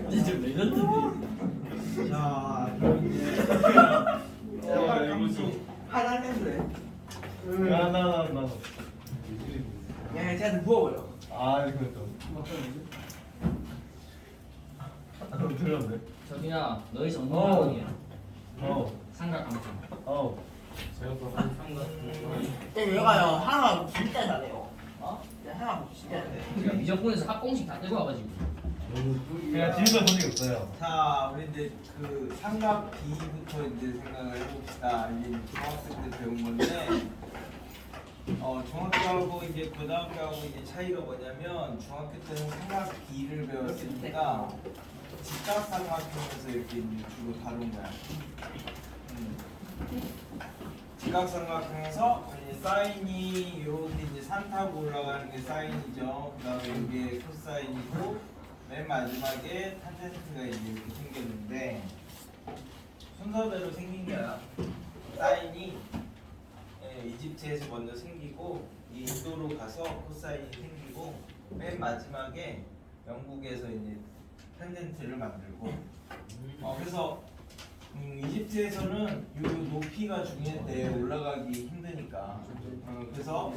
진짜 레전드네. 자, 그럼 이제 삼각함수 하나 했네. 나. 야, 쟤한테 부어버려. 아, 이거 또. 너무 들었네. 저기야, 너희 전문가원이야. 어. 삼각함수. 어. 얘가요 하나 진짜 잘해요. 얘 하나 진짜 잘해. 우리가 미적분에서 합공식 다 떼고 와가지고. 그냥 집에서 본 적이 없어요. 자, 우리 이제 그 삼각 B부터 이제 생각을 해봅시다. 이제 중학생 때 배운 건데, 중학교하고 이제 고등학교하고 이제 차이가 뭐냐면 중학교 때는 삼각 B를 배웠으니까 직각삼각형에서 이렇게 이제 주로 다룬 거야. 직각삼각형에서 이제 사인이 이렇게 이제 산 타고 올라가는 게 사인이죠. 그다음에 이게 코사인이고 맨 마지막에 탄젠트가 이제 이렇게 생겼는데 순서대로 생긴 거야. 사인이 이집트에서 먼저 생기고 인도로 가서 코사인이 생기고 맨 마지막에 영국에서 이제 탄젠트를 만들고 그래서 이집트에서는 이 높이가 중요한데 올라가기 힘드니까 그래서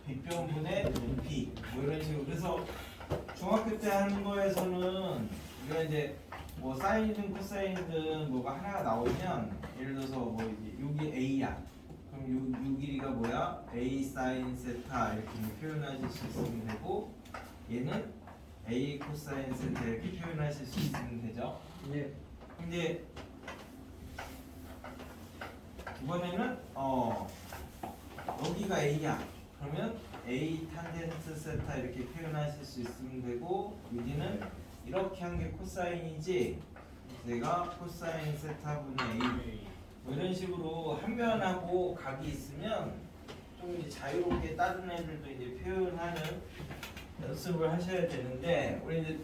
빗변분의 높이 뭐 이런 식으로 그래서 중학교 때 하는 거에서는 우리가 이제 뭐 사인이든 코사인이든 뭐가 하나가 나오면 예를 들어서 뭐 이제 여기 A야 그럼 요 길이가 뭐야? A 사인 세타 이렇게 표현하실 수 있으면 되고 얘는 A 코사인 세타 이렇게 표현하실 수 있으면 되죠. 네. 이제 이번에는 여기가 A야. 그러면 A 탄젠트 세타 이렇게 표현하실 수 있으면 되고 여기는 이렇게 한 게 코사인이지 내가 코사인 세타분의 A 뭐 이런 식으로 한 변하고 각이 있으면 좀 이제 자유롭게 다른 애들도 이제 표현하는 연습을 하셔야 되는데 우리 이제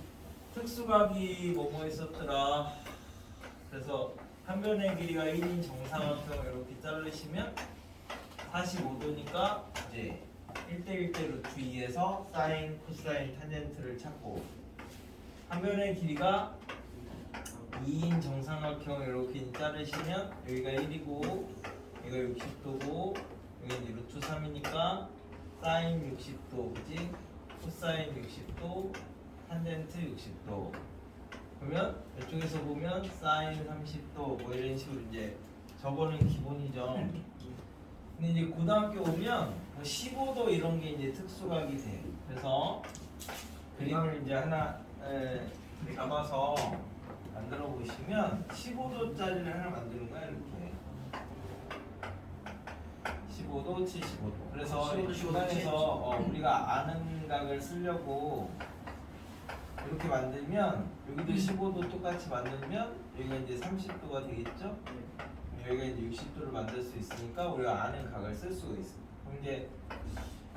특수각이 뭐뭐 있었더라. 그래서 한 변의 길이가 1인 정삼각형 이렇게 자르시면 45도니까 이제 1대1대 루트 2에서 사인, 코사인, 탄젠트를 찾고 한 변의 길이가 2인 정삼각형 이렇게 자르시면 여기가 1이고 여기가 60도고 여기 이제 루트 3이니까 사인 60도 그지? 코사인 60도 탄젠트 60도 그러면 이쪽에서 보면 사인 30도 뭐 이런 식으로 이제 저거는 기본이죠. 근데 이제 고등학교 오면 뭐 15도 이런 게 이제 특수각이 돼. 그래서 그림을 이제 하나 잡아서 만들어 보시면 15도짜리를 하나 만드는 거야 이렇게. 15도, 75도. 그래서 15도, 중간에서 우리가 아는 각을 쓰려고 이렇게 만들면 여기도 15도 똑같이 만들면 여기가 이제 30도가 되겠죠? 여기가 이제 60도를 만들 수 있으니까 우리가 아는 각을 쓸 수가 있습니다. 그럼 이제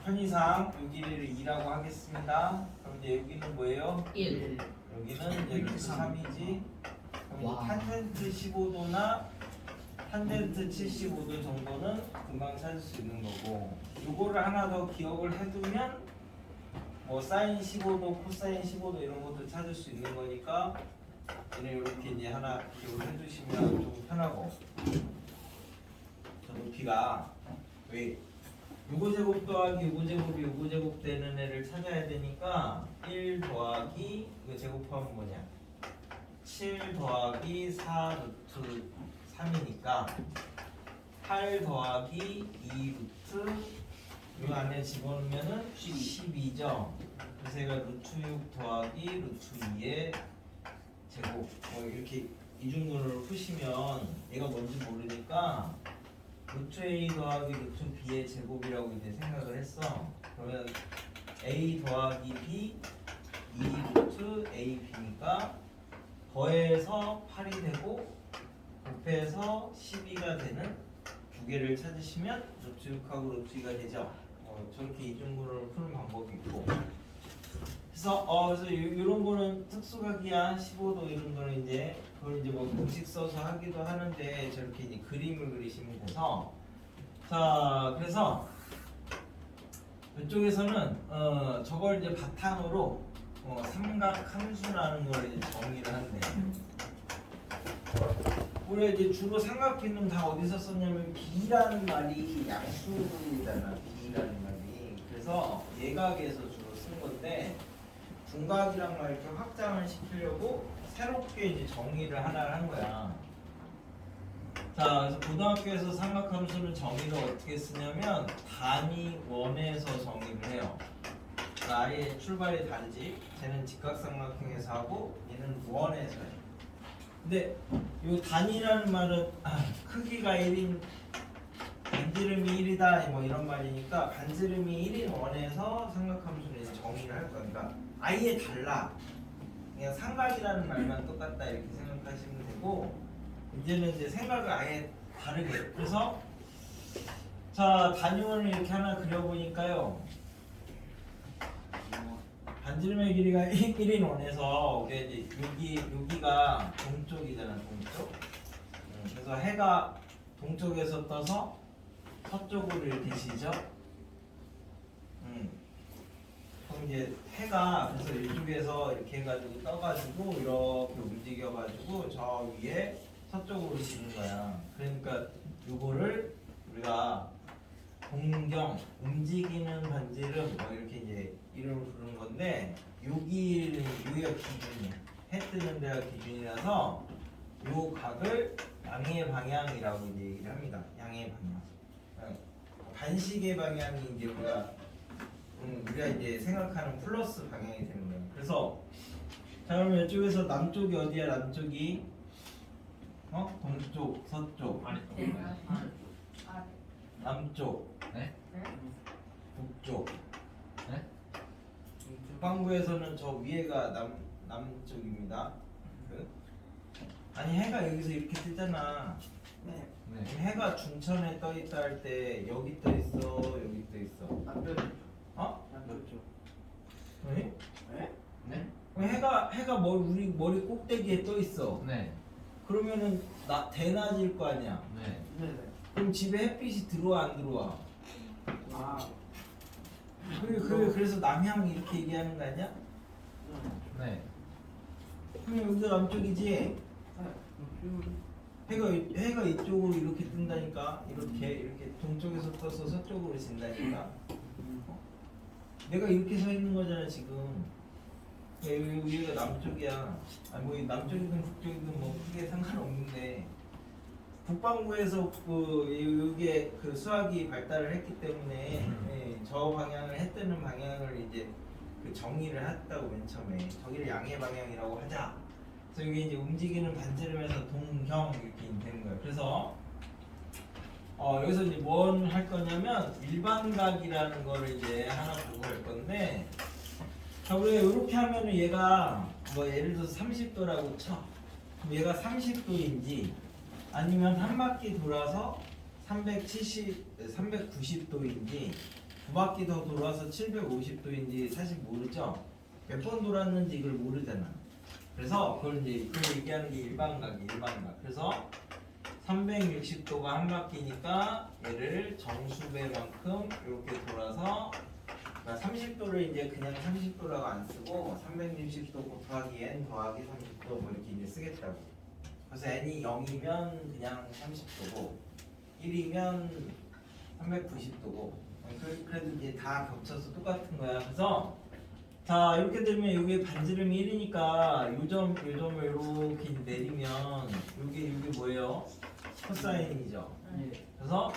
편의상 이 길이를 2라고 하겠습니다. 그럼 이제 여기는 뭐예요? 1. 여기는 이제 루트 3이지. 그럼 와. 탄젠트 15도나 탄젠트 75도 정도는 금방 찾을 수 있는 거고 요거를 하나 더 기억을 해두면 뭐 사인 15도, 코사인 15도 이런 것도 찾을 수 있는 거니까 얘는 이렇게 이제 하나 기억을 해두시면 좀 편하고 저 높이가 왜 요거 제곱 더하기 요거 제곱이 요거 제곱 되는 애를 찾아야 되니까 1 더하기 이거 제곱하면 뭐냐 7 더하기 4 루트 3이니까 8 더하기 2 루트 이 안에 집어넣으면은 12죠. 그래서 얘가 루트 6 더하기 루트 2의 제곱 뭐 이렇게 이중근을 푸시면 얘가 뭔지 모르니까 루트 A 더하기 루트 B의 제곱이라고 이제 생각을 했어. 그러면 A 더하기 B 2 루트 A B니까 더해서 8이 되고 곱해서 12가 되는 두 개를 찾으시면 루트 6하고 루트 2가 되죠. 저렇게 이중근을 푸는 방법이 있고 그래서 이런 거는 특수각이야 15도 이런 거는 이제 그걸 이제 뭐 공식 써서 하기도 하는데 저렇게 이제 그림을 그리시면 돼서 자 그래서 이쪽에서는 저걸 이제 바탕으로 삼각 함수라는 걸 이제 정의를 한대. 우리가 이제 주로 삼각비는 다 어디서 썼냐면 B라는 말이 양수잖아. B라는 말이. 그래서 예각에서 주로 쓴 건데 분각이란 말 이렇게 확장을 시키려고 새롭게 이제 정의를 하나를 한 거야. 자, 그래서 고등학교에서 삼각함수는 정의를 어떻게 쓰냐면 단위 원에서 정의를 해요. 그러니까 아예 출발이 다르지. 쟤는 직각삼각형에서 하고 얘는 원에서 해. 근데 이 단위라는 말은 크기가 1인 반지름이 1이다 뭐 이런 말이니까 반지름이 1인 원에서 삼각함수를 이제 정의를 할 거니까 아예 달라. 그냥 삼각이라는 말만 똑같다 이렇게 생각하시면 되고 이제는 이제 생각을 아예 다르게 해요. 그래서 자 단위원을 이렇게 하나 그려보니까요. 반지름의 길이가 1인 원에서 이제 여기가 동쪽이잖아. 동쪽. 그래서 해가 동쪽에서 떠서 서쪽으로 이렇게 지죠. 그럼 이제 해가 그래서 이쪽에서 이렇게 해가지고 떠가지고 이렇게 움직여가지고 저 위에 서쪽으로 지는 거야. 그러니까 요거를 우리가 동경 움직이는 반지름 뭐 이렇게 이제 이름을 부르는 건데 여기가 기준이야. 해 뜨는 데가 기준이라서 요 각을 양의 방향이라고 이제 얘기를 합니다. 양의 방향. 반식의 방향이 이제 우리가 이제 생각하는 플러스 방향이 되는 거예요. 그래서 자 그러면 이쪽에서 남쪽이 어디야? 남쪽이 동쪽, 서쪽, 남쪽, 네? 북쪽. 네? 북반구에서는 저 위에가 남쪽입니다. 아니 해가 여기서 이렇게 뜨잖아. 네. 해가 중천에 떠 있다 할 때 여기 떠 있어, 여기 떠 있어. 남쪽. 네? 네? 해가 우리 머리 꼭대기에 떠 있어. 네. 그러면은 대낮일 거 아니야. 네. 그럼 집에 햇빛이 들어와 안 들어와? 그래서 남향 이렇게 얘기하는 거 아니야? 네. 그럼 여기가 남쪽이지. 해가 이쪽으로 이렇게 뜬다니까. 이렇게 동쪽에서 떠서 서쪽으로 진다니까. 내가 이렇게 서 있는 거잖아 지금. 여기 위가 남쪽이야. 아니 뭐 남쪽이든 북쪽이든 뭐 크게 상관없는데 북반구에서 여기에 그 수학이 발달을 했기 때문에 저 방향을 해 뜨는 방향을 이제 그 정의를 했다고 맨 처음에 저기를 양의 방향이라고 하자. 그래서 이게 이제 움직이는 반지름에서 동경 이렇게 되는 거예요. 그래서 여기서 이제 뭘 할 거냐면 일반각이라는 거를 이제 하나 보고 할 건데 자 우리가 이렇게 하면은 얘가 뭐 예를 들어서 30도라고 쳐. 그럼 얘가 30도인지 아니면 한 바퀴 돌아서 390도인지 두 바퀴 더 돌아서 750도인지 사실 모르죠. 몇 번 돌았는지 이걸 모르잖아. 그래서 그걸 얘기하는 게 일반각. 그래서 360도가 한 바퀴니까 얘를 정수배만큼 이렇게 돌아서 30도를 이제 그냥 30도라고 안 쓰고 360도 곱하기 n 더하기 30도 뭐 이렇게 이제 쓰겠다고. 그래서 n이 0이면 그냥 30도고 1이면 390도고 그래도 이제 다 겹쳐서 똑같은 거야. 그래서 자 이렇게 되면 여기 반지름이 1이니까 요점을 이렇게 내리면 여기 뭐예요? 코사인이죠. 그래서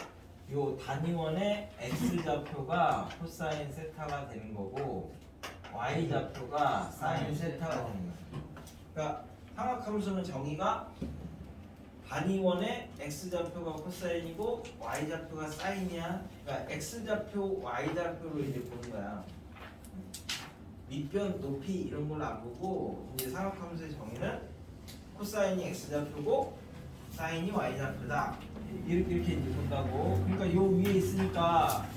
요 단위원의 x 좌표가 코사인 세타가 되는 거고 y 좌표가 사인 세타가 되는 거예요. 그러니까 삼각함수는 정의가 단위원의 x 좌표가 코사인이고 y 좌표가 사인이야. 그러니까 x 좌표, y 좌표로 이제 보는 거야. 밑변, 높이 이런 걸 안 보고 이제 삼각함수의 정의는 코사인이 x 좌표고 사인이 y 좌표다. 이렇게 이제 본다고. 그러니까 요 위에 있으니까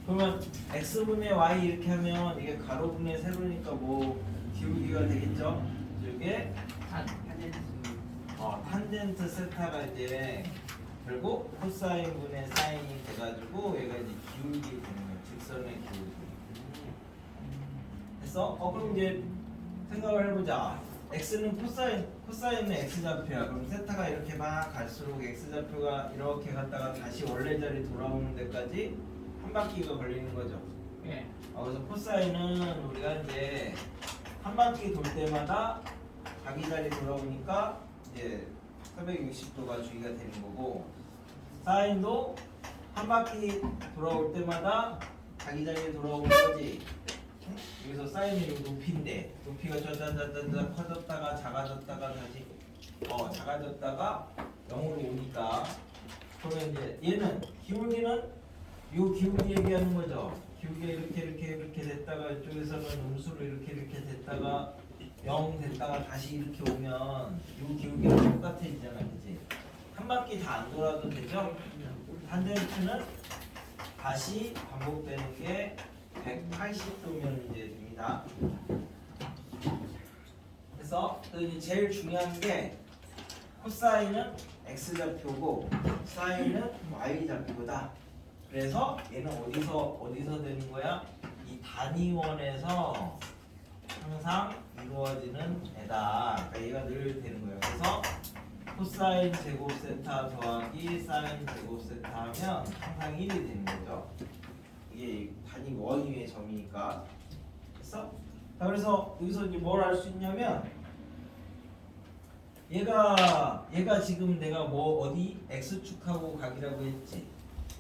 그러면 x분의 y 이렇게 하면 이게 가로분의 세로니까 뭐 기울기가 되겠죠. 이게 탄젠트 세타가 이제 결국 코사인분의 사인이 돼가지고 얘가 이제 기울기 되는 거예요. 직선의 기울기. 됐어? 그럼 이제 생각을 해보자. x는 코사인은 x좌표야. 그럼 세타가 이렇게 막 갈수록 x좌표가 이렇게 갔다가 다시 원래 자리 돌아오는 데까지 한 바퀴가 걸리는 거죠. 예. 그래서 코사인은 우리가 이제 한 바퀴 돌 때마다 자기 자리 돌아오니까 이제 360도가 주기가 되는 거고, 사인도 한 바퀴 돌아올 때마다 자기 자리에 돌아오는 거지. 여기서 사인은 이 높이인데 높이가 짜자자자자 커졌다가 작아졌다가 다시 작아졌다가 0으로 오니까, 그러면 이제 얘는 기울기는 요 기울기 얘기하는 거죠. 기울기가 이렇게 됐다가 이쪽에서는 음수로 이렇게 됐다가 0 됐다가 다시 이렇게 오면 요 기울기랑 똑같아지잖아, 그치? 한 바퀴 다 안 돌아도 되죠? 탄젠트는 다시 반복되는 게 180도면 이제 됩니다. 그래서 또 이제 제일 중요한 게 코사인은 x좌표고 사인은 y좌표다. 그래서 얘는 어디서 되는 거야? 이 단위원에서 항상 이루어지는 애다. 그러니까 얘가 늘 되는 거예요. 그래서 코사인 제곱 세타 더하기 사인 제곱 세타 하면 항상 1이 되는 거죠. 이게 단위 원위의 점이니까. 됐어? 자, 그래서 여기서 이제 뭘 알 수 있냐면, 얘가 지금 내가 어디 x축하고 각이라고 했지.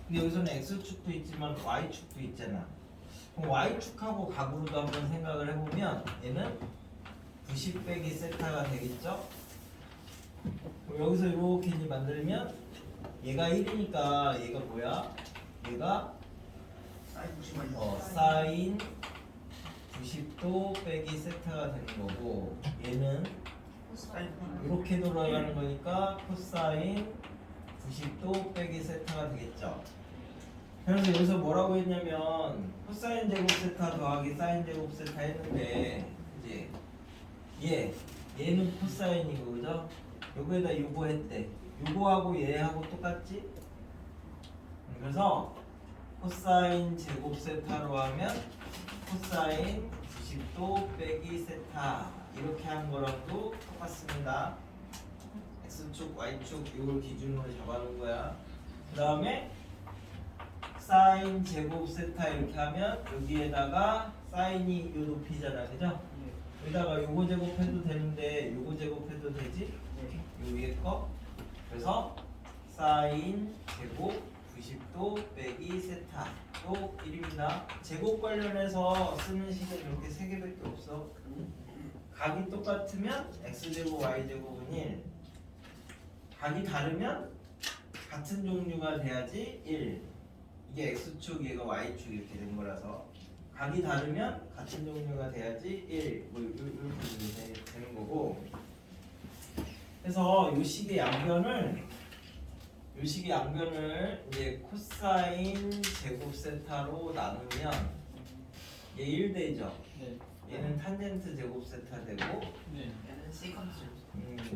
근데 여기서는 x축도 있지만 y축도 있잖아. 그럼 y축하고 각으로도 한번 생각을 해보면 얘는 90 빼기 세타가 되겠죠? 그럼 여기서 이렇게 만들면 얘가 1이니까 얘가 뭐야? 얘가 사인 90도 빼기 세타가 되는 거고, 얘는 이렇게 돌아가는 거니까 코사인 90도 빼기 세타가 되겠죠. 그래서 여기서 뭐라고 했냐면 코사인 제곱 세타 더하기 사인 제곱 세타 했는데, 이제 얘는 코사인이고, 그죠? 요거에다 요거 했대. 요거하고 얘하고 똑같지? 그래서 코사인 제곱 세타로 하면 코사인 90도 빼기 세타 이렇게 한 거랑도 똑같습니다. x축, y축 이걸 기준으로 잡아놓은 거야. 그 다음에 사인 제곱 세타 이렇게 하면 여기에다가 사인이 요 높이잖아, 그죠? 여기다가 요거 제곱해도 되는데 요거 제곱해도 되지? 요 위에 거. 그래서 사인 제곱 90도 빼기 세타 또 1입니다. 제곱 관련해서 쓰는 식은 이렇게 3개밖에 없어. 각이 똑같으면 x제곱 y제곱은 1, 각이 다르면 같은 종류가 돼야지 1. 이게 x축 얘가 y축 이렇게 된 거라서 각이 다르면 같은 종류가 돼야지 1. 뭐 이렇게 되는 거고. 그래서 요 식의 양변을 이제 코사인 제곱 세타로 나누면 얘 1되죠. 네. 얘는 탄젠트 제곱 세타 되고, 네.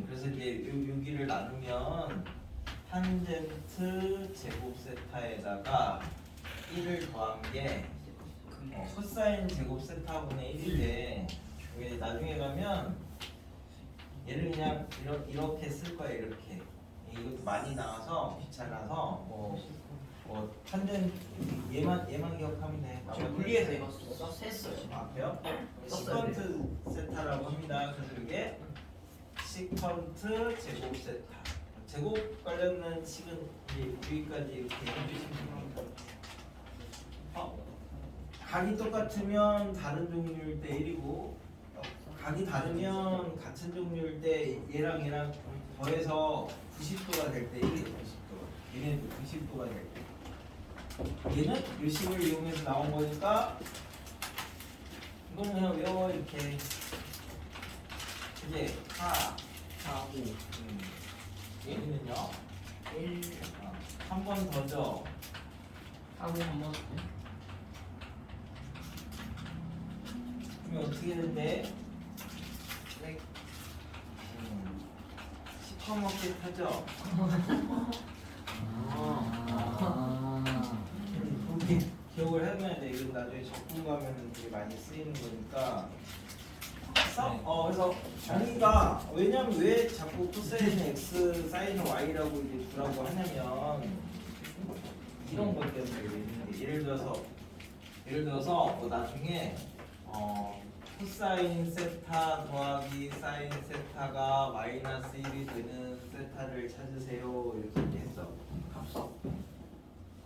그래서 이제 여기를 나누면 탄젠트 제곱 세타에다가 1을 더한 게 코사인 제곱 세타분의 1인데, 이게 나중에 가면 얘를 그냥 이렇게 쓸 거야. 이렇게. 이것도 많이 나와서 귀찮아서 뭐 탄젠 얘만 기억하면 돼. 물리에서 이거 썼어요. 앞에요? 시컨트 세타라고 합니다. 그래서 이게 시컨트 제곱 세타. 제곱 관련된 식은 여기까지 이렇게 해주시면 됩니다. 각이 똑같으면 다른 종류일 때 1이고, 각이 다르면 같은 종류일 때 얘랑 더해서 90도가 될 때 1이에요. 90도. 얘네도 90도가 될 때. 얘는 이 식을 이용해서 나온 거니까 이거는 그냥 외워 이렇게. 이제 4, 5. 얘는요 1. 한 번 더죠. 하고 한번 그러면 어떻게 되는데? 시커멓게 타죠? 그렇게 기억을 해놔야 돼. 이건 나중에 적분 가면은 되게 많이 쓰이는 거니까. 알았어? 네. 그래서 정의가 왜냐면 왜 자꾸 코사인 x 사인 y라고 이제 두라고 하냐면 이런 것 때문에 그래. 예를 들어서 나중에 코사인 세타 더하기 사인 세타가 마이너스 1이 되는 세타를 찾으세요 이렇게 했어. 합성.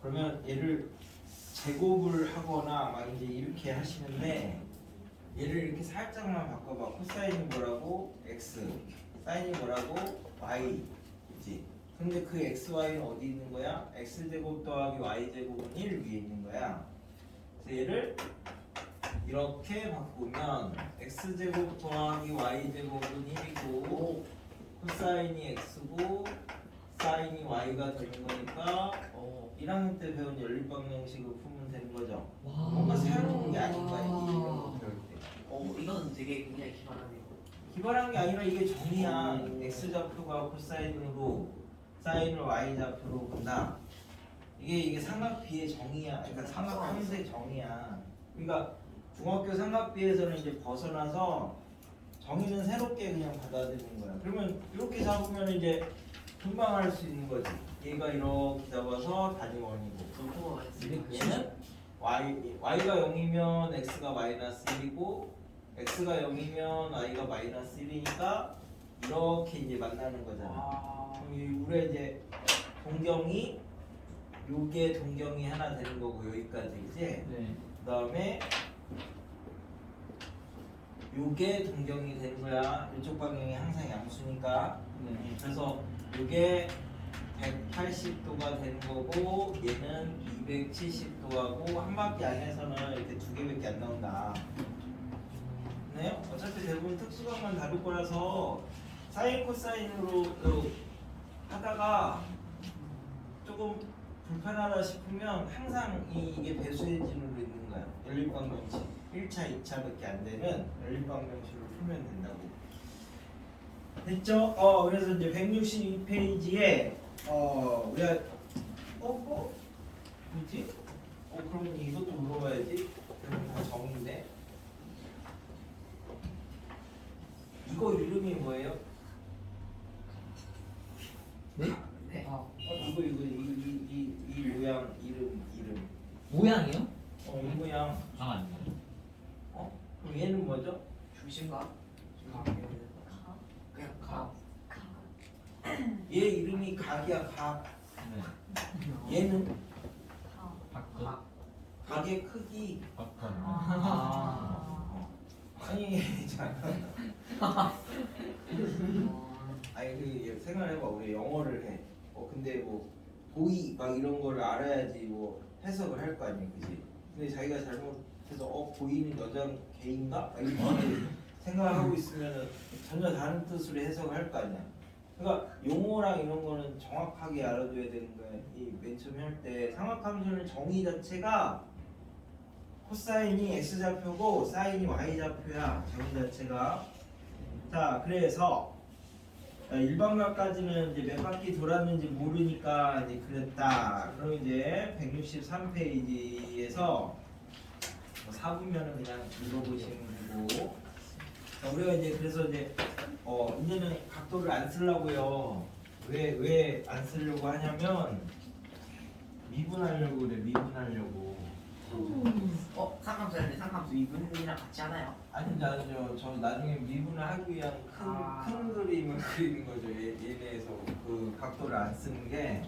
그러면 얘를 제곱을 하거나 막 이제 이렇게 하시는데 얘를 이렇게 살짝만 바꿔봐. 코사인이 뭐라고? x, 사인이 뭐라고? y, 그치? 근데 그 x, y는 어디 있는 거야? x 제곱 더하기 y 제곱은 1 위에 있는 거야. 그래서 얘를 이렇게 바꾸면 x 제곱 더하기 y 제곱은 1이고 코사인이 x고 사인이 y가 되는 거니까 1학년 때 배운 연립방정식을 풀면 되는 거죠. 뭔가 새로운 게 아닌가 이런 거 배울 때. 이건 되게 굉장히 기발하네요. 기발한 게 아니라 이게 정의야. x 좌표가 코사인으로 사인을 y 좌표로 본다. 이게 삼각비의 정의야. 그러니까 삼각함수의 정의야. 그러니까 중학교 삼각비에서는 이제 벗어나서 정의는 새롭게 그냥 받아들이는 거야. 그러면 이렇게 잡으면 이제 금방 할 수 있는 거지. 얘가 이렇게 잡아서 단위원이고 너무 얘는 y가 0이면 x가 마이너스 1이고 x가 0이면 y가 마이너스 1이니까 이렇게 이제 만나는 거잖아. 그럼 우리가 이제 동경이 요게 동경이 하나 되는 거고 여기까지 이제 네. 그 다음에 요게 동경이 되는 거야. 이쪽 방향이 항상 양수니까. 그래서 요게 180도가 되는 거고 얘는 270도하고 한 바퀴 안에서는 이렇게 두 개밖에 안 나온다. 네? 어차피 대부분 특수각만 다룰 거라서 사인 코사인으로 하다가 조금 불편하다 싶으면 항상 이게 배수의 진으로 있는 거야. 연립방정식 1차, 2차밖에 안 되는 연립방정식으로 풀면 된다고. 됐죠? 그래서 이제 162페이지에 우리가 뭐지? 그러면 이것도 물어봐야지. 그럼 다 정인데. 이거 이름이 뭐예요? 네? 네. 이거 이 모양 이름. 모양이요? 이 모양. 아 아니요. 그럼 얘는 뭐죠? 중심각. 그냥 각. 얘 이름이 각이야 각. 네. 얘는 박근. 각의 크기. 박근. 아니 자. 아니 그 생각해봐. 우리 영어를 해. 근데 뭐 보이 막 이런 거를 알아야지 뭐 해석을 할 거 아니야, 그지? 근데 자기가 잘못해서 보이는 여자 개인가? 막 이렇게 생각하고 있으면은 전혀 다른 뜻으로 해석을 할 거 아니야. 그러니까 용어랑 이런 거는 정확하게 알아둬야 되는 거야. 이 맨 처음에 할 때 삼각함수는 정의 자체가 코사인이 x 좌표고 사인이 y 좌표야. 정의 자체가. 자, 그래서 일반각까지는 이제 몇 바퀴 돌았는지 모르니까 이제 그랬다. 그럼 이제 163페이지에서 4분면은 그냥 읽어보시면 되고. 우리가 이제 그래서 이제 이제는 각도를 안 쓰려고요. 왜 안 쓰려고 하냐면 미분하려고 그래. 미분하려고. 삼각수인데 삼각수 이분이랑 같이 하나요? 아니죠. 저 나중에 미분을 하기 위한 큰 그림을 그리는 거죠. 얘네에서 그 각도를 안 쓰는 게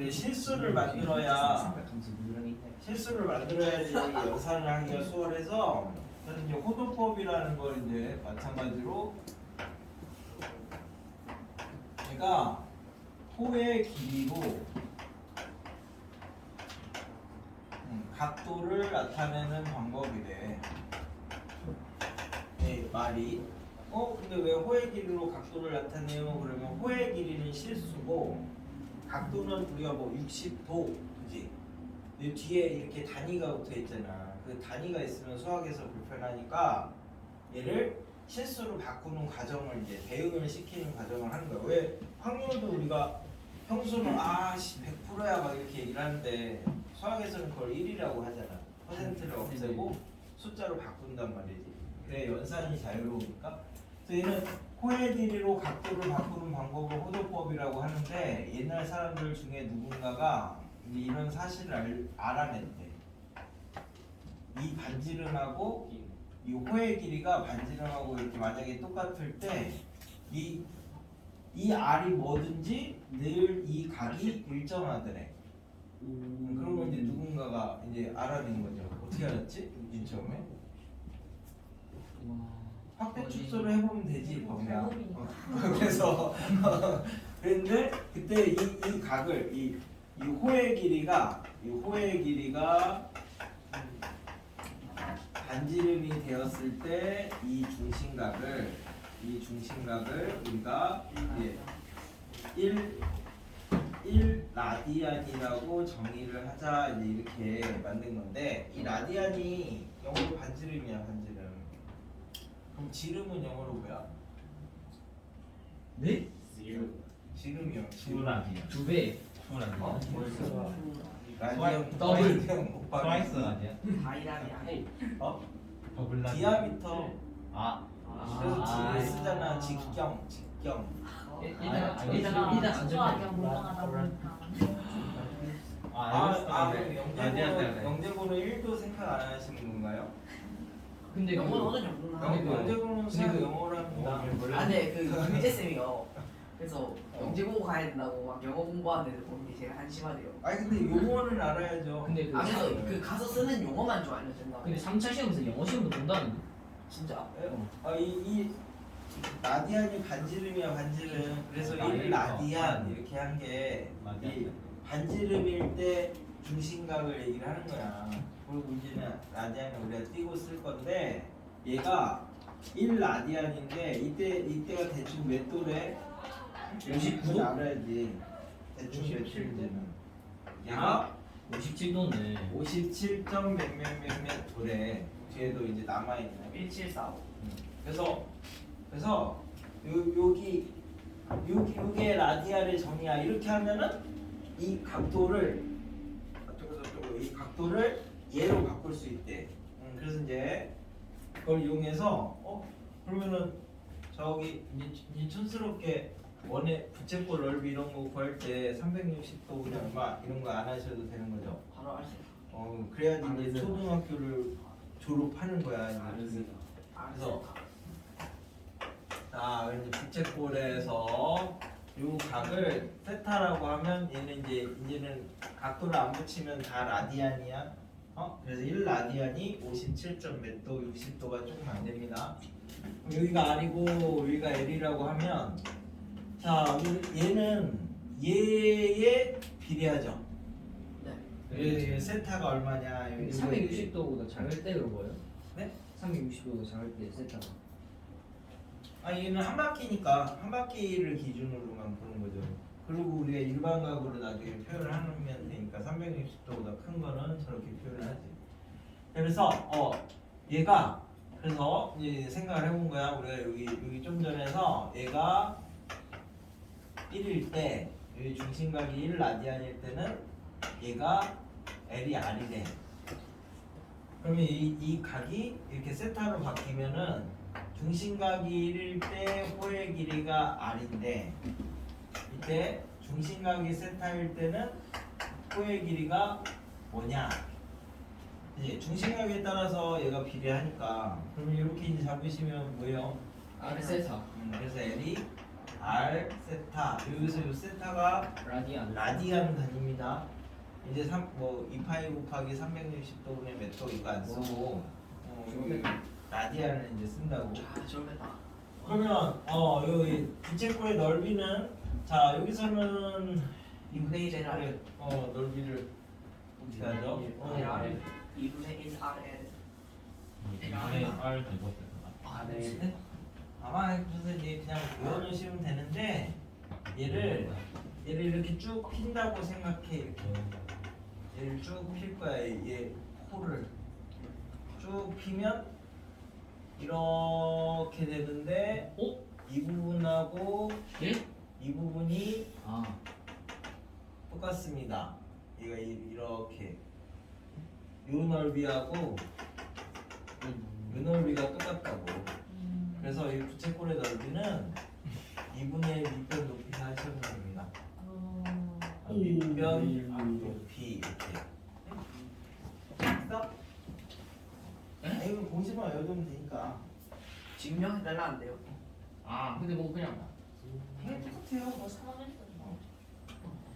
실수를 만들어야지 연산을 하기가 수월해서 저는 이제 호도법이라는 걸 이제 마찬가지로 제가 호의 길이로 각도를 나타내는 방법이래. 네, 말이. 근데 왜 호의 길이로 각도를 나타내요? 그러면 호의 길이는 실수고 각도는 우리가 뭐 60도, 그지? 근데 뒤에 이렇게 단위가 붙어 있잖아. 그 단위가 있으면 수학에서 불편하니까 얘를 실수로 바꾸는 과정을 이제 대응을 시키는 과정을 하는 거야. 왜 확률도 우리가 평소는 100%야 막 이렇게 얘기를 하는데 수학에서는 그걸 1이라고 하잖아. 퍼센트를 없애고 숫자로 바꾼단 말이지. 그래 연산이 자유로우니까. 그래서 얘는 호의 길이로 각도를 바꾸는 방법을 호도법이라고 하는데 옛날 사람들 중에 누군가가 이제 이런 사실을 알아냈대. 이 반지름하고 이 호의 길이가 반지름하고 이렇게 만약에 똑같을 때 이 R이 뭐든지 늘 이 각이 일정하더래. 그런 걸 이제 누군가가 이제 알아낸 거죠. 어떻게 알았지? 맨 처음에? 확대 축소를 해보면 되지 범위야. 그래서 그런데 그때 이 각을 이 호의 길이가 반지름이 되었을 때 이 중심각을 우리가 이제 1 라디안이라고 정의를 하자 이제 이렇게 만든 건데 이 라디안이 영어로 반지름이야 반지름. 그럼 지름은 영어로 뭐야? 네? 지름이요. 주라디야. 2배. 주라디야. 라디안 더블. 트와이스 아니야? 다이나미아. 어? 더블 라디아. 디아미터. 아. 그래서 아, 지를 쓰잖아. 직경. 일단 소소하게 몰빵하다 보니까 그럼 영재고는 1도 생각 안 하시는 건가요? 근데 영어는 어느 정도는 아니, 하고. 그- 영재고는 수학 영어로 합니다. 아, 네, 그 유재 쌤이요. 그래서 영재고 가야 된다고 막 영어 공부하는 애들 보는 게 제일 한심하대요. 아니 근데 용어는 알아야죠. 근데 아, 그래서 그 가서 쓰는 용어만 좀 알려준다. 근데 3차 시험에서 영어 시험도 본다는데. 진짜. 이 라디안이 반지름이야 반지름. 그래서 1 라디안 이렇게 한 게 이 반지름일 때 중심각을 얘기를 하는 거야. 그리고 이제는 라디안을 우리가 띄고 쓸 건데 얘가 1 라디안인데 이때가 대충 몇 도래? 59도? 알아야지. 대충 몇 도인지는. 얘가 57도네. 57점 몇몇 도래. 뒤에도 이제 남아 있는. 1745. 그래서 요게 라디안의 정의야. 이렇게 하면은 이 각도를 얘로 바꿀 수 있대. 그래서 이제 그걸 이용해서 그러면은 저기 이제 촌스럽게 원의 부채꼴 넓이 이런 거 구할 때 360도 그냥 얼마 이런 거 안 하셔도 되는 거죠. 바로 알 수 있어. 그래야지 이제 초등학교를 졸업하는 거야. 이제. 그래서 자, 이제 부채꼴에서 요 각을 세타라고 하면 얘는 이제는 각도를 안 붙이면 다 라디안이야. 그래서 1 라디안이 57점 몇 도, 60도가 조금 안 됩니다. 그럼 여기가 R이고 여기가 L이라고 하면 자, 얘는 얘에 비례하죠. 네. 얘 세타가 얼마냐? 근데 360도보다 작을 때 그런 거예요? 네? 360도보다 작을 때 세타가. 얘는 한 바퀴니까 한 바퀴를 기준으로만 보는 거죠. 그리고 우리가 일반각으로 나중에 표현을 하면 되니까 360도보다 큰 거는 저렇게 표현을 하지. 그래서 얘가 그래서 이제 생각을 해본 거야. 우리가 여기 좀 전에서 얘가 1일 때 여기 중심각이 1 라디안일 때는 얘가 L이 R이래. 그러면 이 각이 이렇게 세타로 바뀌면은 중심각이 1일 때 호의 길이가 R인데 이때 중심각이 세타일 때는 호의 길이가 뭐냐? 이제 중심각에 따라서 얘가 비례하니까 그러면 이렇게 이제 잡으시면 뭐예요? R 세타. 그래서 L이 R 세타. 여기서 이 세타가 라디안 단위입니다. 이제 2파이 곱하기 360도분의 몇 도 이거 안 쓰고 여기 라디안을 이제 쓴다고. 좋겠다. 그러면 여기 부채꼴의 넓이는 자 여기서는 2분의 1 RL. 넓이를 어떻게 하죠? 2분의 1 RL. 이번에 R 되고 있었나? 네. 아마 그래서 이제 그냥 외워놓으시면 되는데 얘를 이렇게 쭉 핀다고 생각해. 이렇게 얘를 쭉 필 거야. 얘 코를 쭉 피면 이렇게 되는데 이 부분하고 예? 이 부분이 아. 똑같습니다. 얘가 이렇게 요 넓이하고 요 넓이가 똑같다고. 그래서 이 부채꼴의 넓이는 2분의 1 밑변 높이 하시면 됩니다. 밑변 높이 이렇게. 됐어? 이거 공식만 외워두면 되니까. 증명해달라는데요. 아 근데 뭐 그냥 이게 똑같아요. 뭐 사람했어.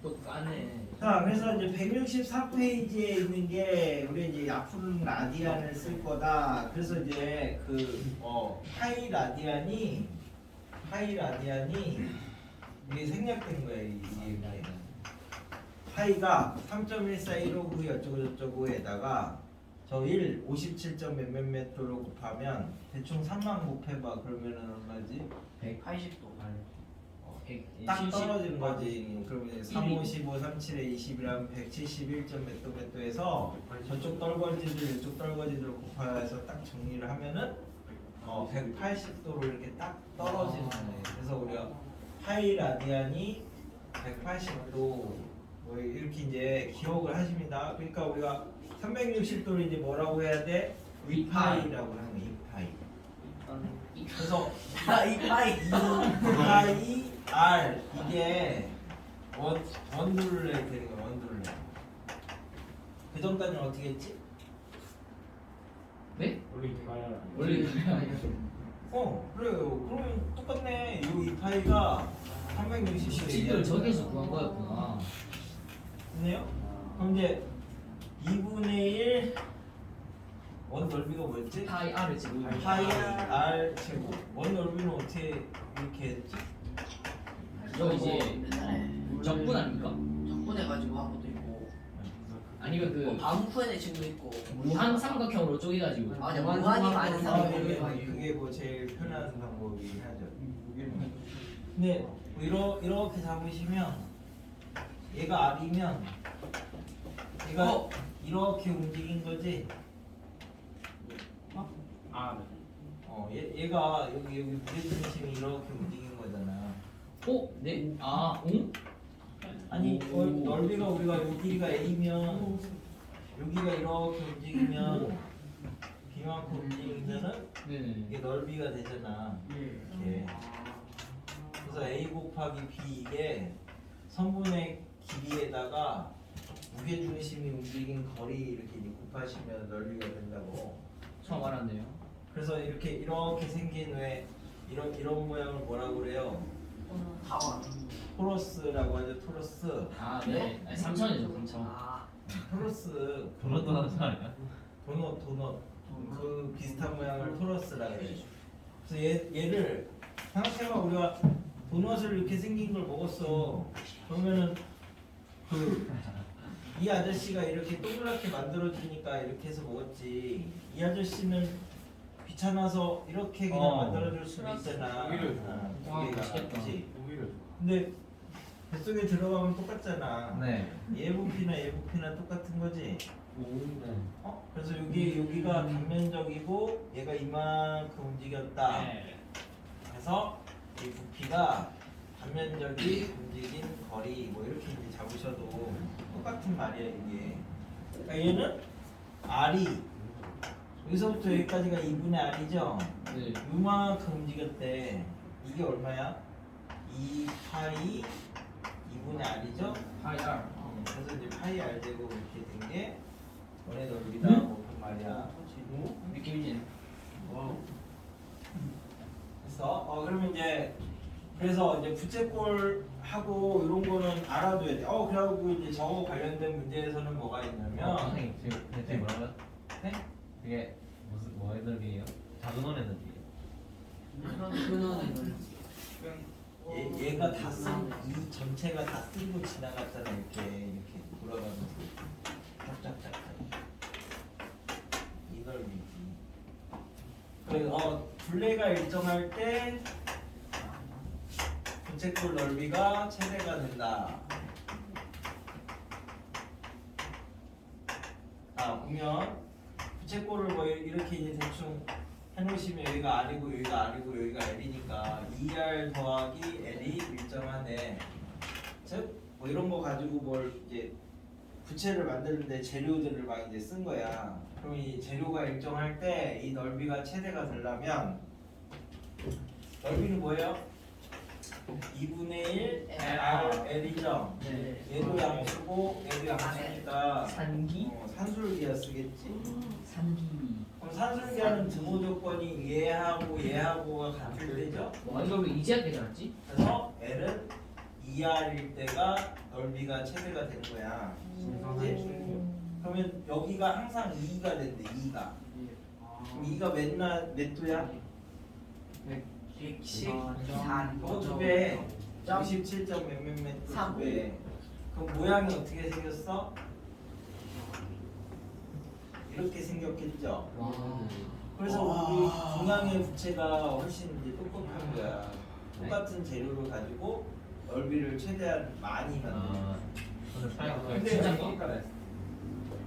또 까네. 자, 그래서 이제 164페이지에 있는 게 우리 이제 약분 라디안을 쓸 거다. 그래서 이제 파이 라디안이 이게 생략된 거예요. 이게 파이가 3.1415 어쩌고저쩌고에다가 저 1 57점 몇몇몇 도로 곱하면 대충 3만 곱해봐. 그러면은 얼마지? 80도. 딱 떨어지는 거지. 그러면 3, 5, 15, 3, 7에 20이라면 171점 몇 도 몇 도에서 저쪽 떨거지들 이쪽 떨거지들 곱해서 딱 정리를 하면은 180도로 이렇게 딱 떨어지는 거예요. 그래서 우리가 파이 라디안이 180도 뭐 이렇게 이제 기억을 하십니다. 그러니까 우리가 360도를 이제 뭐라고 해야 돼? 위파이라고 하는 거예요. 위파이. 그래서 이 파이. 파이 R 이게 원둘레 되는 거야. 원둘레. 그 전까지는 어떻게 했지? 네? 원래 이거야. 원래 그래요. 그러면 똑같네. 이 파이가 360도 식을 저기서 구한 거였구나. 네요? 그럼 이제 2분의 1 원 넓이가 뭐였지? 파이 R을 지금 파이 R 제곱. 원 넓이는 어떻게 이렇게 했지? 이거 이제 적분 아닙니까? 적분해가지고 한 것도 있고. 아니면 그 반푸해낸 친구도 있고. 무한 삼각형으로 쪼개가지고 맞아, 무한이 많은 삼각형이. 그게 뭐 제일 편한 방법이긴 하죠. 근데 뭐 이렇게 잡으시면 얘가 R이면 얘가 이렇게 움직인 거지. 얘가 여기 무게중심이 이렇게 움직인 거잖아. 네? 아, 응? 아니 오. 넓이가 우리가 요 길이가 A면 여기가 이렇게 움직이면 B만큼 움직이면은 네네. 이게 넓이가 되잖아. 이렇게. 그래서 A 곱하기 B 이게 선분의 길이에다가 무게중심이 움직인 거리 이렇게 이제 곱하시면 넓이가 된다고. 처음 알았네요. 그래서 이렇게 생긴 왜 이런 모양을 뭐라고 그래요? 다원. 토러스라고 하죠. 토러스. 아, 네. 아니, 3천이죠, 3천. 토러스. 도넛 하는 사람이야? 도넛. 그 비슷한 모양을 토러스라고 해요. 그래서 얘를 생각해봐. 우리가 도넛을 이렇게 생긴 걸 먹었어. 그러면은 이 아저씨가 이렇게 동그랗게 만들어주니까 이렇게 해서 먹었지. 이 아저씨는 귀찮아서 이렇게 그냥 만들어줄 수도 있잖아. 오히려 와, 두 개가. 맛있겠다. 그치? 오히려 근데 뱃속에 들어가면 똑같잖아. 네. 얘 부피나 얘 부피나 똑같은 거지. 네. 그래서 여기가 단면적이고 얘가 이만큼 움직였다. 그래서 이 부피가 단면적이 움직인 거리 뭐 이렇게 이제 잡으셔도 똑같은 말이야 이게. 그러니까 얘는 R이 여기서부터 여기까지가 2분의 R이죠. 네. 요만큼 움직였대. 이게 얼마야? 2파이 2분의 R이죠. 파이 R. 그래서 이제 파이 R 제곱 이렇게 된 게 원의 넓이다 뭐 그 말이야. 느낌이지. 그래서 그러면 이제 그래서 이제 부채꼴 하고 이런 거는 알아둬야 돼. 그래갖고 이제 저거 관련된 문제에서는 뭐가 있냐면 선생님 지금 대체 뭐라고요? 네? 그게 무슨 뭐 애들이에요? 자두논 애들이에요? 얘가 다 이 전체가 다 쓸고 지나갔잖아. 이렇게 돌아가면서 짝짝짝 이 넓이지. 그래서 둘레가 일정할 때 부채꼴 넓이가 최대가 된다. 보면 부채꼴을 뭐 이렇게 이제 대충 해놓으시면 여기가 R이고 여기가 R이고 여기가 L이니까 2R 더하기 L이 일정하네. 즉 뭐 이런 거 가지고 뭘 이제 부채를 만드는데 재료들을 막 이제 쓴 거야. 그럼 이 재료가 일정할 때 이 넓이가 최대가 되려면 넓이는 뭐예요? 2분의 1 R L이죠. 네. 얘도 양수고 얘도 양수니까 산기? 산술기하 쓰겠지. 산기. 그럼 산술기하는 등호 조건이 얘하고가 같을 때죠. 와 이걸 왜 이제 하게 알았지? 그래서 L은 2R일 때가 넓이가 최대가 되는 거야. 그치? 그러면 여기가 항상 2가 된대. 2가. 그럼 2가 몇 도야? 114 그거 2배. 57점 몇몇몇 도 2배. 그럼 모양이 어떻게 생겼어? 이렇게 생겼겠죠. 와. 그래서 우리 동양의 부채가 훨씬 이제 똑똑한 거야. 똑같은 재료를 가지고 넓이를 최대한 많이 만드는. 오늘 사용 근데 진짜인가?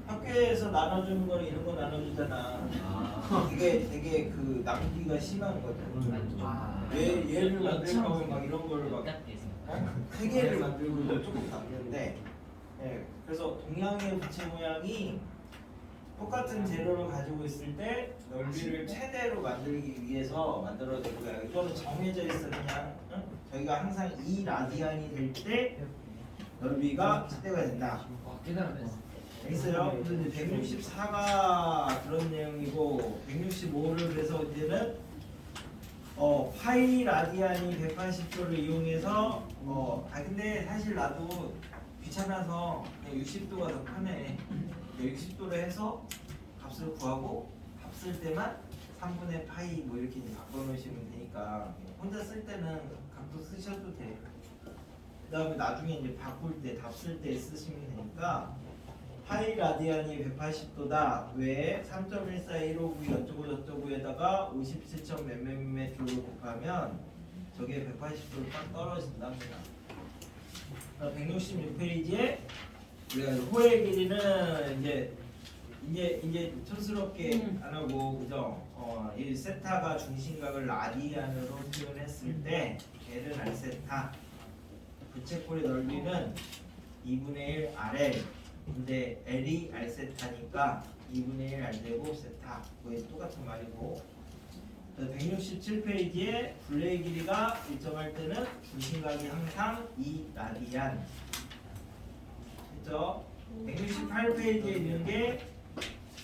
학교에서 나눠주는 거는 이런 거 나눠주잖아. 되게 그 낭비가 심한 거죠. 얘를 만들 거면 막 이런 거를 막 세 개를 만들고 조금 남는데, 예, 그래서 동양의 부채 모양이 똑같은 재료를 가지고 있을 때 넓이를 최대로 만들기 위해서 만들어진 거야. 이거는 정해져 있어 그냥. 응? 저희가 항상 2 라디안이 될 때 넓이가 최대가 된다. 깨달았다. 있어요. 그래서 이제 164가 그런 내용이고 165를 그래서 이제는 파이 라디안이 180도를 이용해서 근데 사실 나도 귀찮아서 그냥 60도가 더 편해. 60도로 해서 값을 구하고 값 쓸 때만 3분의 파이 뭐 이렇게 이제 바꿔놓으시면 되니까 혼자 쓸 때는 값도 쓰셔도 돼. 그 다음에 나중에 이제 바꿀 때 답 쓸 때 쓰시면 되니까 파이 라디안이 180도다. 왜? 3.141592 어쩌고 저쩌고에다가 57점 몇몇몇 조를 곱하면 저게 180도로 딱 떨어진답니다. 166페이지에 우리가 호의 길이는 이제 촌스럽게 안 하고 그죠? 이 세타가 중심각을 라디안으로 표현했을 때 L은 R세타, 부채꼴의 넓이는 2분의 1 RL. 근데 L이 R세타니까 2분의 1 R제곱 세타. 거의 똑같은 말이고. 167페이지에 둘레의 길이가 일정할 때는 중심각이 항상 2 라디안. 그죠? 168페이지에 있는 게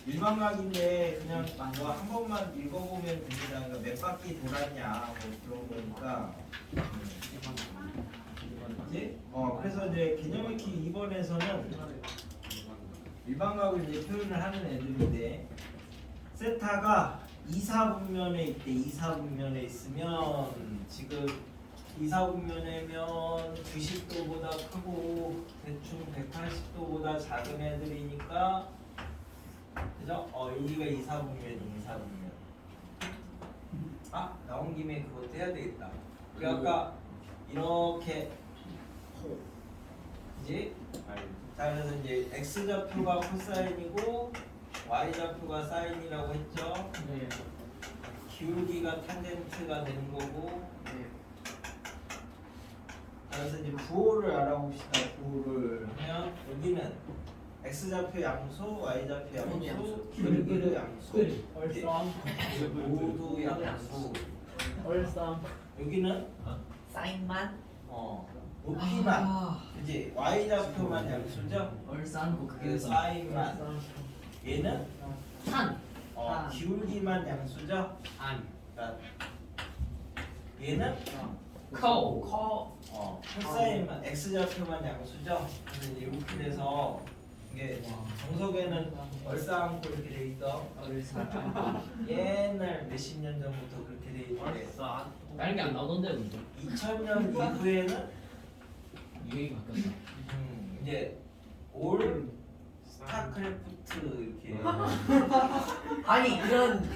일반각인데 그냥 뭐 한 번만 읽어보면 됩니다. 그러니까 몇 바퀴 돌았냐 뭐 그런 거니까. 그지? 그래서 이제 개념 익히기 2번에서는 일반각을 이제 표현을 하는 애들인데 세타가 2사분면에 있대. 2사분면에 있으면 지금 2사분면이면 90도보다 크고 대충 180도보다 작은 애들이니까 그죠? 여기가 2사분면이 2사분면. 나온 김에 그것도 해야 되겠다. 우리 아까 이렇게 그지? 자 그래서 이제 x좌표가 코사인이고 y좌표가 사인이라고 했죠. 네. 기울기가 탄젠트가 되는 거고. 그래서 이제 부호를 알아봅시다. 부호를 하면 여기는 x좌표 양수, y좌표 양수, 기울기도 양수, 모두 양수. 여기는 사인만 높이만, 그지? y좌표만 양수죠. 얼싸안고 그게 사인만. 얘는 산. 기울기만 양수죠. 안. 그러니까 얘는 코사인만 x좌표만 양수죠. 그래서 이렇게 돼서 이게 정석에는 얼싸안고 이렇게 돼 있어. 옛날 몇십 년 전부터 그렇게 돼 있는데 다른 게 안 나오던데 근데 2000년 이후에는 유행이 바뀌었다. 이제 올 스타크래프트 이렇게 아니 이런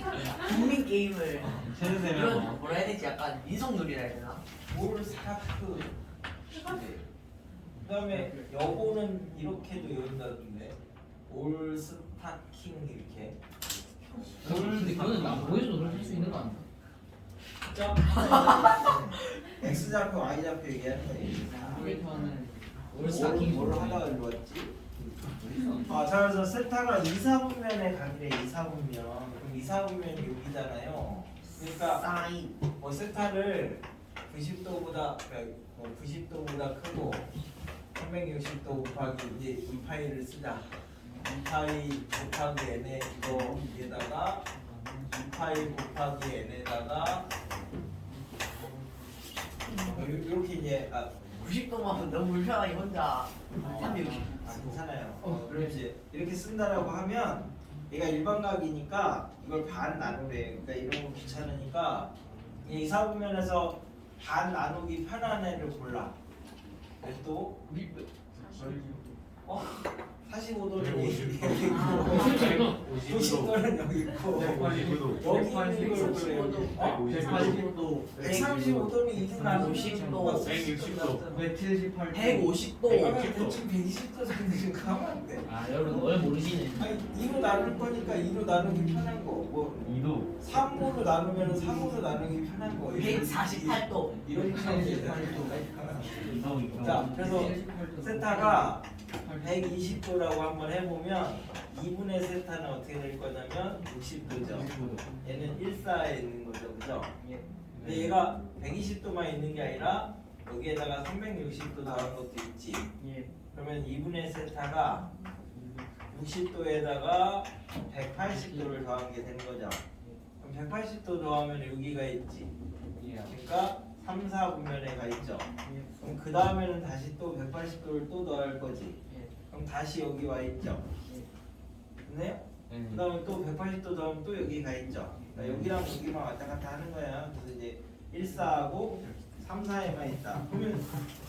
국민 게임을 세대면 이런 뭐라 해야 되지? 약간 인성놀이라 해야 되나? 올 스타크. 그다음에 여고는 이렇게도 여긴다던데 올 스타킹 이렇게. 근데 그거는 나 보여줘도 그렇게 할 수 있는 거 아닌가? 진짜? x좌표 y좌표 얘기하는 거예요. 우리편은 뭘 하다가 일로 왔지? 자, 그래서 세타가 이사분면에 가기래. 이사분면. 그럼 이사분면이 여기잖아요. 그러니까 사인 뭐 세타를 90도보다 90도보다 크고 360도 곱하기 이제 이 파이를 쓰자. 이 파이 곱하기 n에 이거 여기에다가 이 파이 곱하기 n에다가 이렇게 이제 90도만 너무 불편하게 혼자 360. 괜찮아요. 그렇지. 이렇게 쓴다라고 하면 얘가 일반각이니까 이걸 반 나누래. 그러니까 이런 거 귀찮으니까 이 이사분면에서 반 나누기 편한 애를 골라. 또 45도는 여기 있고 90도는 여기 있고 여기 있는 걸 180도 135도는 이중 나누기 50도 160도 178도 150도 대충 120도 정도 좀 가면 안 돼. 아 여러분 뭘 모르시네. 아니 2로 나눌 거니까 2로 나누기 편한 거. 뭐 2도 3으로 나누면 3으로 나누기 편한 거. 148도 이런 식으로 자, 그래서 178도 세타가 120도라고 한번 해보면 2분의 세타는 어떻게 될 거냐면 60도죠. 얘는 1사에 있는 거죠, 그죠? 근데 얘가 120도만 있는 게 아니라 여기에다가 360도 더한 것도 있지. 그러면 2분의 세타가 60도에다가 180도를 더한 게 되는 거죠. 그럼 180도 더하면 여기가 있지. 그러니까 3, 4분면에 가 있죠. 그럼 그 다음에는 다시 또 180도를 또 더할 거지. 그럼 다시 여기 와 있죠. 네? 그 다음에 또 180도 더하면 또 여기 가 있죠. 그러니까 여기랑 여기만 왔다 갔다 하는 거야. 그래서 이제 1, 4하고 3, 4에만 있다. 그러면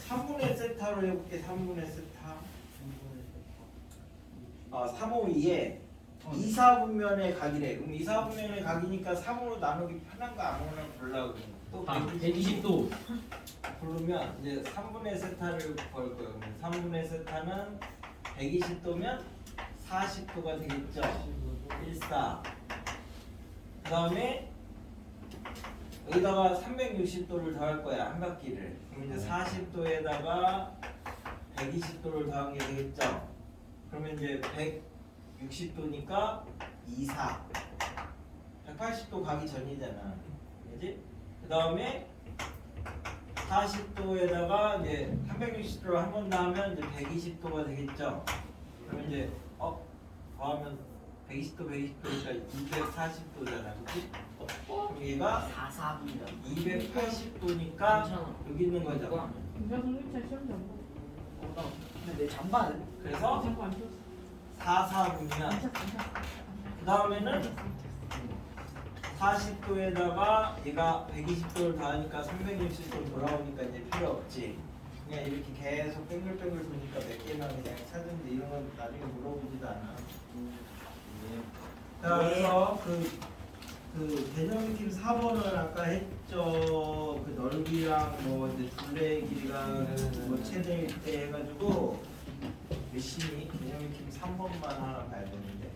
3분의 세타로 해볼게. 3분의 세타. 3, 5, 2에 2, 4분면에 각이래. 그럼 2, 4분면에 각이니까 3으로 나누기 편한 거 아무거나 골라고. 또 120도. 고르면 이제 3분의 세타를 구할 거예요. 그럼 3분의 세타는 120도면 40도가 되겠죠. 1, 4. 그 다음에 여기다가 360도를 더할 거야. 한 바퀴를. 그럼 이제 40도에다가 120도를 더한 게 되겠죠. 그러면 이제 160도니까 2, 4. 180도 가기 전이잖아. 그지? 그 다음에 40도에다가 이제 360도를 한 번 더 하면 이제 120도가 되겠죠. 그러면 이제 더하면 120도 120도니까 240도잖아, 그렇지? 그럼 얘가 4, 4분면 280도니까 여기 있는 거죠. 김현 선생님 시험 잘 근데 내 잠바는 그래서 잠깐 안 줬어. 4, 4분면 그 다음에는 40도에다가 얘가 120도를 더하니까 360도 돌아오니까 이제 필요 없지. 그냥 이렇게 계속 뱅글뱅글 도니까 몇 개만 그냥 찾는데 이런 건 나중에 물어보지도 않아. 자, 그래서 그 개념팀 4번은 아까 했죠. 그 넓이랑 뭐 이제 둘레의 길이가 뭐 최대일 때 해가지고 열심히 개념팀 3번만 하나 봐야 되는데.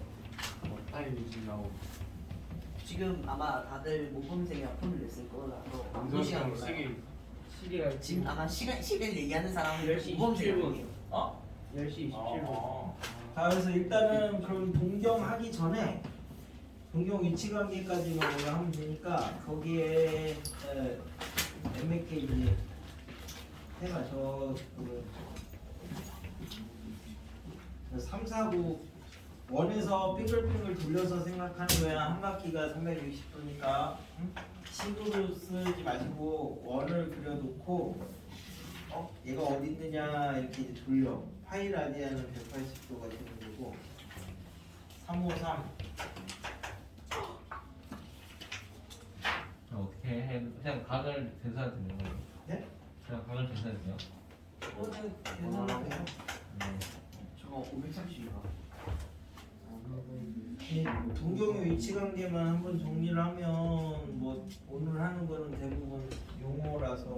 지금 아마 다들 모범생이랑 폰을 냈을 거라서 방송 시간 몰라요. 시리가 지금 아마 시간 얘기하는 사람은 10시 27분. 모범생이에요. 10시 27분. 자, 그래서 일단은 그럼 동경하기 전에 동경 위치관계까지만 우리가 하면 되니까 거기에 몇 개 이제 해봐. 그 3, 4, 9 원에서 빙글빙글 돌려서 생각하는 거야. 한 바퀴가 360도니까 식으로 쓰지 마시고 원을 그려놓고 얘가 어디 있느냐 이렇게 이제 돌려. 파이 라디안은 180도가 되는 거고 353 어떻게 해? 그냥 각을 대사해도 되는 거예요? 네? 그냥 각을 대사해도 돼요? 괜찮아요. 저거 530이가. 동경의 위치관계만 한번 정리를 하면 뭐 오늘 하는 거는 대부분 용어라서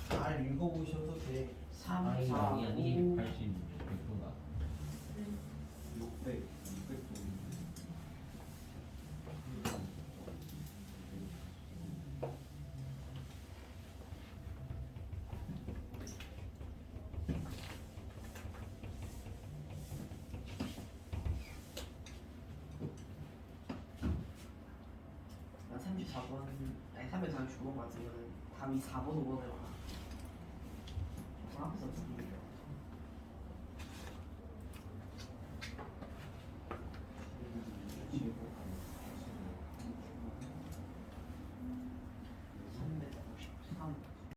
잘 읽어보셔도 돼. 3, 아니, 4, 아니, 아니. 5 80, 100도가 600, 600도. 4번 아니 3번 4번 주번 같으면 답이 4번 5번을 봐.